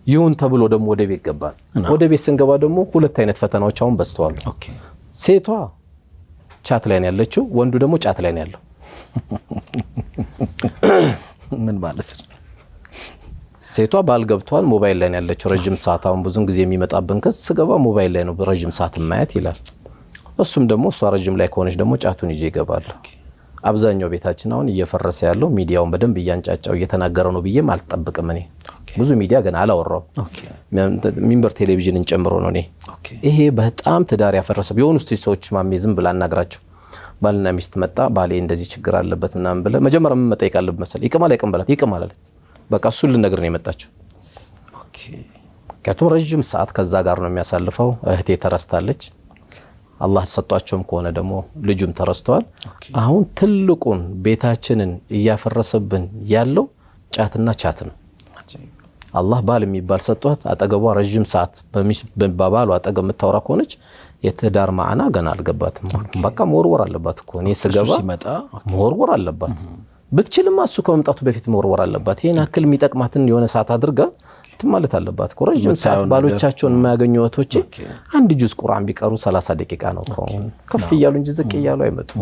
ይሁን ተብሎ ደግሞ ወደ ቤት ገባን ወደ ቤት ስንገባ ደግሞ ሁለት አይነት ፈተናዎች አሁን በስተዋል ኦኬ ሴቷ ቻት ላይ ነው ያለችው ወንዱ ደግሞ ቻት ላይ ነው ያለው ምን ማለት ነው ሴቷ ባል ገብቷል ሞባይል ላይ ነው ያለችው ረጅም ሰዓት አሁን ብዙን ጊዜ የሚመጣብን ከስ ገባ ሞባይል ላይ ነው ረጅም ሰዓት ማየት ይላል እሱም ደግሞ እሷ ረጅም ላይ ከሆነች ደግሞ ጫቱን ይዤ ይገባል አብዛኛው ቤታችን አሁን እየፈረሰ ያለው ሚዲያውን በደንብ እያንጫጫው እየተናገረ ነው ብዬ አልጠብቅም እኔ ብዙ ሚዲያ ገና አላወራው ሚንበር ቴሌቪዥንን ጨምሮ ነው እኔ ይሄ በጣም ትዳር ያፈረሰው የሆኑ ሰዎች ማሜ ዝም ብላ አናግራቸው ባልና ሚስት መጣ ባሌ እንደዚህ ችግር አለበት እና ምን ብለ መጀመሪያ ምን መጠይቅ አለበት መሰል ይቀማል አይቀምበላት ይቀማል አለ በቃ እሱ ልነግር ነው የመጣችው ኦኬ ከቶ ረጅም ሰዓት ከዛ ጋር ነው የሚያሳልፈው እህቴ ተረስታለች አላህ ሰጧቸውም ከሆነ ደግሞ ልጁም ተረስተዋል አሁን ትልቁን ቤታችንን እያፈረሰብን ያለው ጫትና ቻት ነው አላህ ባል የሚባል ሰጧት አጠገቧ ረጅም ሰዓት በባባሉ አጠገብ መታወራ ከሆነች የትዳር ማዕና ገና አልገባትም በቃ መወርወር አለባት እኮ እኔ ስገባ መወርወር አለባት ብትችልማ እሱ ከመምጣቱ በፊት መወርወር አለባት ይሄን አክል የሚጠቅማትን የሆነ ሰዓት አድርጋ ትማለት አለባት እኮ ረጅም ሰዓት ባሎቻቸውን የማያገኙ ወቶች አንድ ጁዝ ቁርአን ቢቀሩ 30 ደቂቃ ነው ከፍ ይያሉ እንጂ ዝቅ ይያሉ አይመጡም